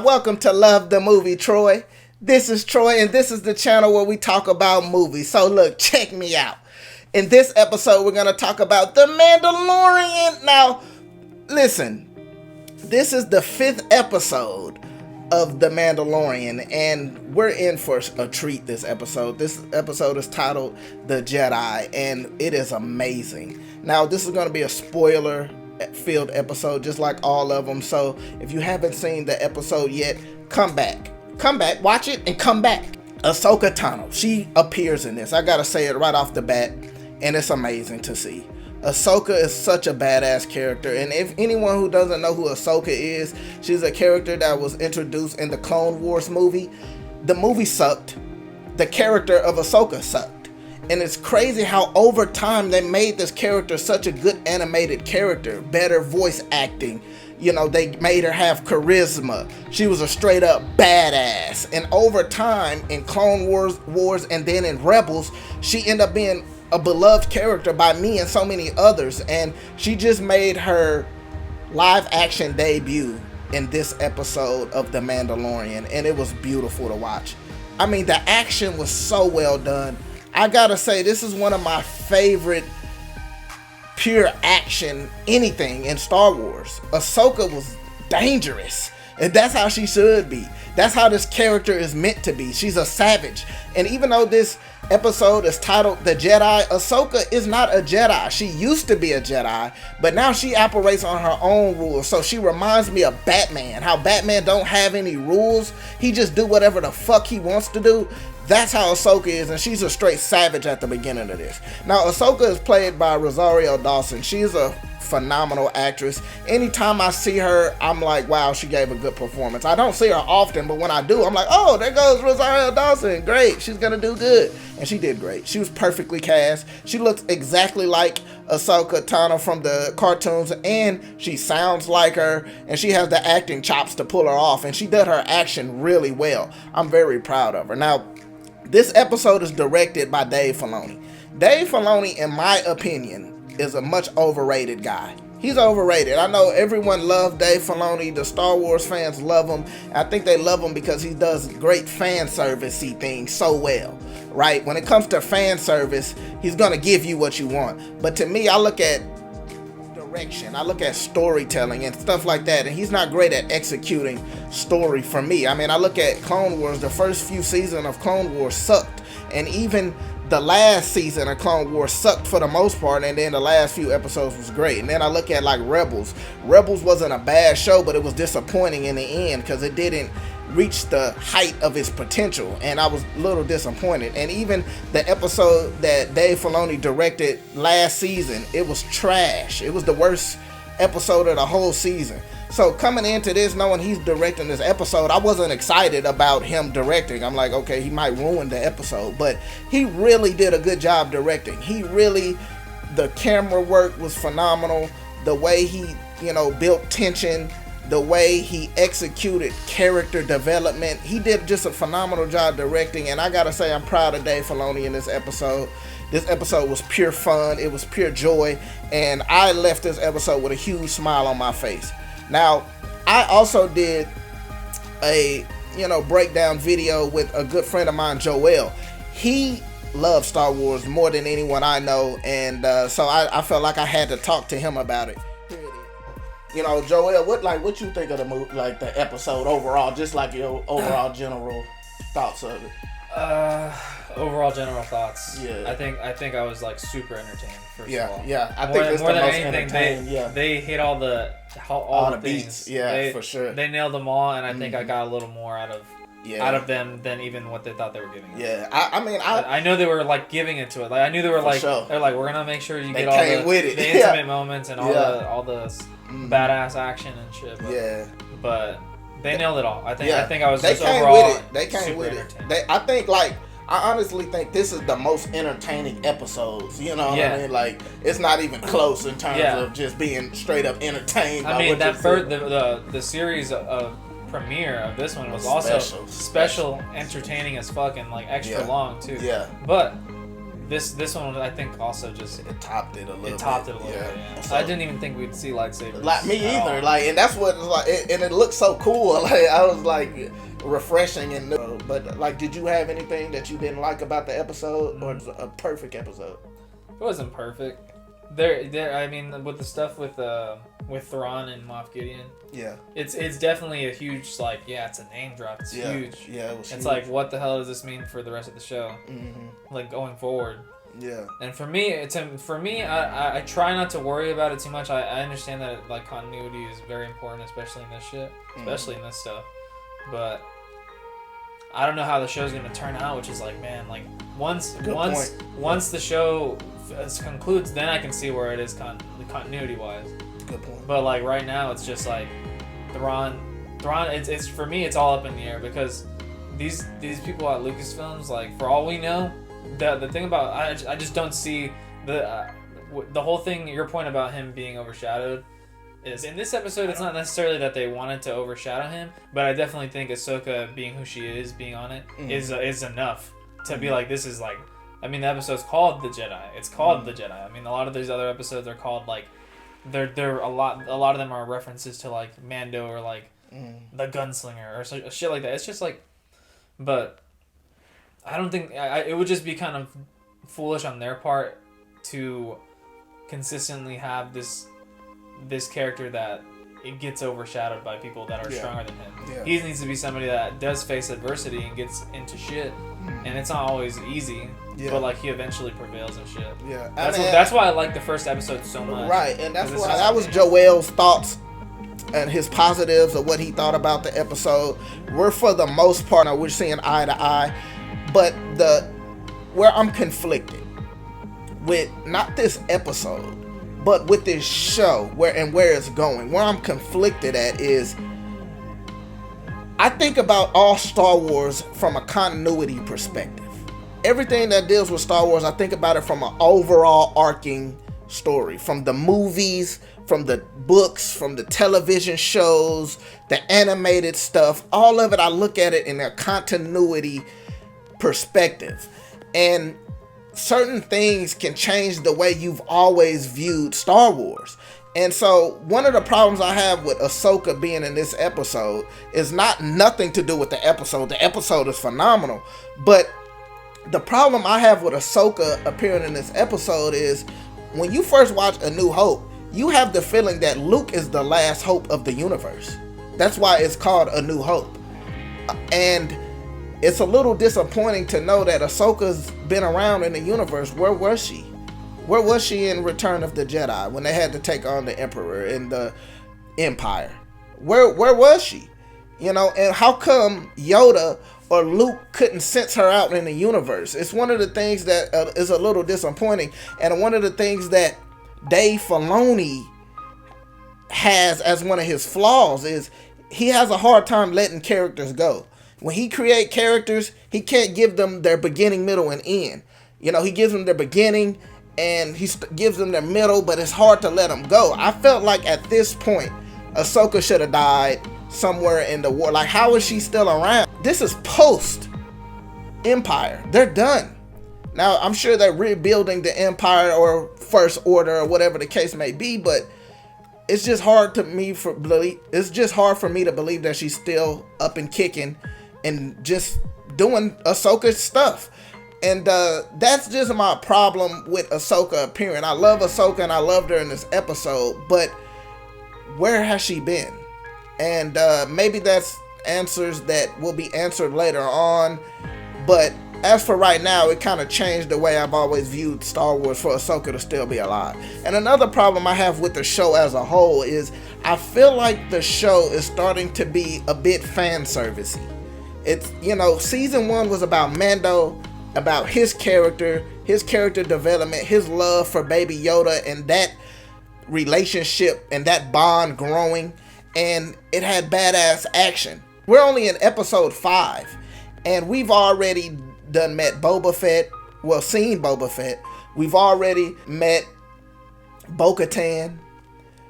Welcome to Love the Movie, Troy. This is Troy, and this is the channel where we talk about movies. So look, check me out. In this episode, we're going to talk about The Mandalorian. Now, listen, this is the 5th episode of The Mandalorian, and we're in for a treat this episode. This episode is titled The Jedi, and it is amazing. Now, this is going to be a spoiler-filled episode, just like all of them. So, if you haven't seen the episode yet, come back, watch it, and come back. Ahsoka Tano, she appears in this. I gotta say it right off the bat, and it's amazing to see. Ahsoka is such a badass character, and if anyone who doesn't know who Ahsoka is, she's a character that was introduced in the Clone Wars movie. The movie sucked. The character of Ahsoka sucked. And it's crazy how over time they made this character such a good animated character, better voice acting. You know, they made her have charisma. She was a straight up badass. And over time in Clone Wars and then in Rebels, she ended up being a beloved character by me and so many others, and she just made her live action debut in this episode of The Mandalorian, and it was beautiful to watch. I mean, the action was so well done. I gotta say, this is one of my favorite pure action anything in Star Wars. Ahsoka was dangerous, and that's how she should be. That's how this character is meant to be. She's a savage. And even though this episode is titled The Jedi, Ahsoka is not a Jedi. She used to be a Jedi, but now she operates on her own rules. So she reminds me of Batman. How Batman don't have any rules. He just do whatever the fuck he wants to do. That's how Ahsoka is, and she's a straight savage at the beginning of this. Now, Ahsoka is played by Rosario Dawson. She's a phenomenal actress. Anytime I see her, I'm like, wow, she gave a good performance. I don't see her often, but when I do, I'm like, oh, there goes Rosario Dawson. Great, she's gonna do good. And she did great. She was perfectly cast. She looks exactly like Ahsoka Tano from the cartoons, and she sounds like her, and she has the acting chops to pull her off, and she did her action really well. I'm very proud of her. Now, this episode is directed by Dave Filoni. Dave Filoni, in my opinion, is a much overrated guy. He's overrated. I know everyone loves Dave Filoni. The Star Wars fans love him. I think they love him because he does great fan service-y things so well, right? When it comes to fan service, he's going to give you what you want. But to me, I look at direction. I look at storytelling and stuff like that, and he's not great at executing story for me. I mean, I look at Clone Wars. The first few seasons of Clone Wars sucked, and even the last season of Clone Wars sucked for the most part, and then the last few episodes was great. And then I look at like Rebels. Rebels wasn't a bad show, but it was disappointing in the end because it didn't reach the height of its potential, and I was a little disappointed. And even the episode that Dave Filoni directed last season, it was trash. It was the worst episode of the whole season. So coming into this, knowing he's directing this episode, I wasn't excited about him directing. I'm like, okay, he might ruin the episode, but he really did a good job directing. The camera work was phenomenal. The way he, built tension, the way he executed character development, he did just a phenomenal job directing, and I gotta say, I'm proud of Dave Filoni in this episode. This episode was pure fun, it was pure joy, and I left this episode with a huge smile on my face. Now, I also did a, breakdown video with a good friend of mine, Joel. He loves Star Wars more than anyone I know, and so I felt like I had to talk to him about it. Joel, what you think of the movie, like the episode overall, just like your overall general thoughts of it? Overall general thoughts. Yeah. I think I was like super entertained. First of all. Yeah. I think it's more the than most anything, entertaining. they hit all the beats. things. Yeah, for sure. They nailed them all, and I think I got a little more out of them than even what they thought they were giving. Yeah, I know they were like giving it to it. Like I knew they were like they're like, we're gonna make sure you get all the intimate moments and all the badass action and shit. But they nailed it all. I think I was just overall They came with it. I honestly think this is the most entertaining episodes. You know what I mean? Like, it's not even close in terms of just being straight up entertained. I mean, that first the series of premiere of this one was also special, entertaining as fuck, and like extra long too. Yeah. But This one I think also just it topped it a little. It topped it a little bit. Yeah. So, I didn't even think we'd see lightsabers. Like me either. Like, and that's what like, and it looked so cool. Like I was like refreshing and new. But like, did you have anything that you didn't like about the episode, or a perfect episode? It wasn't perfect. There. I mean, with the stuff with Thrawn and Moff Gideon. Yeah. It's definitely a huge it's a name drop. It's huge. Yeah, it was It's huge. like, what the hell does this mean for the rest of the show? Mm-hmm. Like going forward. Yeah. And for me, I try not to worry about it too much. I understand that like continuity is very important, especially in this shit, especially in this stuff. But I don't know how the show's gonna turn out, which is like, man, like once the show concludes, then I can see where it is continuity wise. Good point. But like right now, it's just like Thrawn. It's for me, it's all up in the air because these people at Lucasfilms, like for all we know, the thing about I just don't see the whole thing. Your point about him being overshadowed is in this episode. It's not necessarily that they wanted to overshadow him, but I definitely think Ahsoka being who she is, being on it, is enough to be like, this is like. I mean, the episode's called The Jedi. It's called The Jedi. I mean, a lot of these other episodes are called like. They're a lot of them are references to like Mando or like the Gunslinger or shit like that. It's just like, but I don't think it would just be kind of foolish on their part to consistently have this character that it gets overshadowed by people that are stronger than him. Yeah. He needs to be somebody that does face adversity and gets into shit, and it's not always easy. Yeah. But like he eventually prevails and shit. Yeah, that's why I like the first episode so much. Right, and that's why that was Joel's thoughts and his positives of what he thought about the episode. We're for the most part, we're seeing eye to eye, but where I'm conflicted with not this episode, but with this show where it's going. Where I'm conflicted at is I think about all Star Wars from a continuity perspective. Everything that deals with Star Wars, I think about it from an overall arcing story. From the movies, from the books, from the television shows, the animated stuff, all of it, I look at it in a continuity perspective. And certain things can change the way you've always viewed Star Wars. And so one of the problems I have with Ahsoka being in this episode is nothing to do with the episode. The episode is phenomenal. But the problem I have with Ahsoka appearing in this episode is when you first watch A New Hope, you have the feeling that Luke is the last hope of the universe. That's why it's called A New Hope. And it's a little disappointing to know that Ahsoka's been around in the universe. Where was she? Where was she in Return of the Jedi when they had to take on the Emperor and the Empire? Where was she? You know, and how come Yoda or Luke couldn't sense her out in the universe? It's one of the things that is a little disappointing, and one of the things that Dave Filoni has as one of his flaws is he has a hard time letting characters go. When he create characters, he can't give them their beginning, middle, and end. You know, he gives them their beginning and he gives them their middle, but it's hard to let them go. I felt like at this point, Ahsoka should have died somewhere in the war. Like, how is she still around? This is post Empire. They're done. Now, I'm sure they're rebuilding the Empire or First Order or whatever the case may be, but it's just hard for me to believe that she's still up and kicking and just doing Ahsoka stuff. And that's just my problem with Ahsoka appearing. I love Ahsoka and I loved her in this episode, but where has she been? And maybe that's answers that will be answered later on. But as for right now, it kind of changed the way I've always viewed Star Wars for Ahsoka to still be alive. And another problem I have with the show as a whole is I feel like the show is starting to be a bit fan servicey. It's, you know, season 1 was about Mando, about his character development, his love for Baby Yoda, and that relationship and that bond growing. And it had badass action. We're only in episode 5, and we've already met Boba Fett. Well, seen Boba Fett. We've already met Bo-Katan.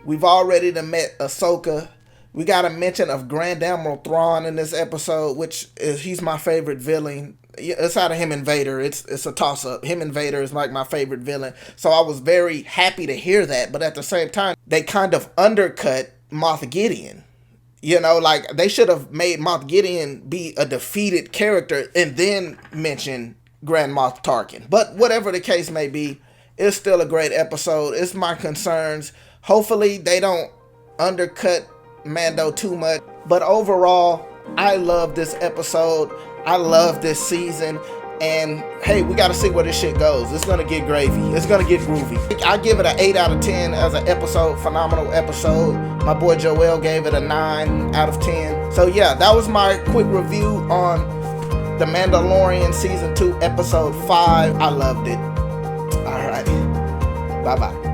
We've already met Ahsoka. We got a mention of Grand Admiral Thrawn in this episode, which is he's my favorite villain outside of him and Vader, it's a toss up. Him and Vader is like my favorite villain. So I was very happy to hear that. But at the same time, they kind of undercut Moff Gideon. You know, like they should have made Moff Gideon be a defeated character and then mention Grand Moff Tarkin. But whatever the case may be, it's still a great episode. It's my concerns. Hopefully they don't undercut Mando too much. But overall, I love this episode. I love this season. And hey, we got to see where this shit goes. It's going to get gravy. It's going to get groovy. I give it an 8 out of 10 as an episode. Phenomenal episode. My boy Joel gave it a 9 out of 10. So yeah, that was my quick review on The Mandalorian Season 2, Episode 5. I loved it. All right. Bye-bye.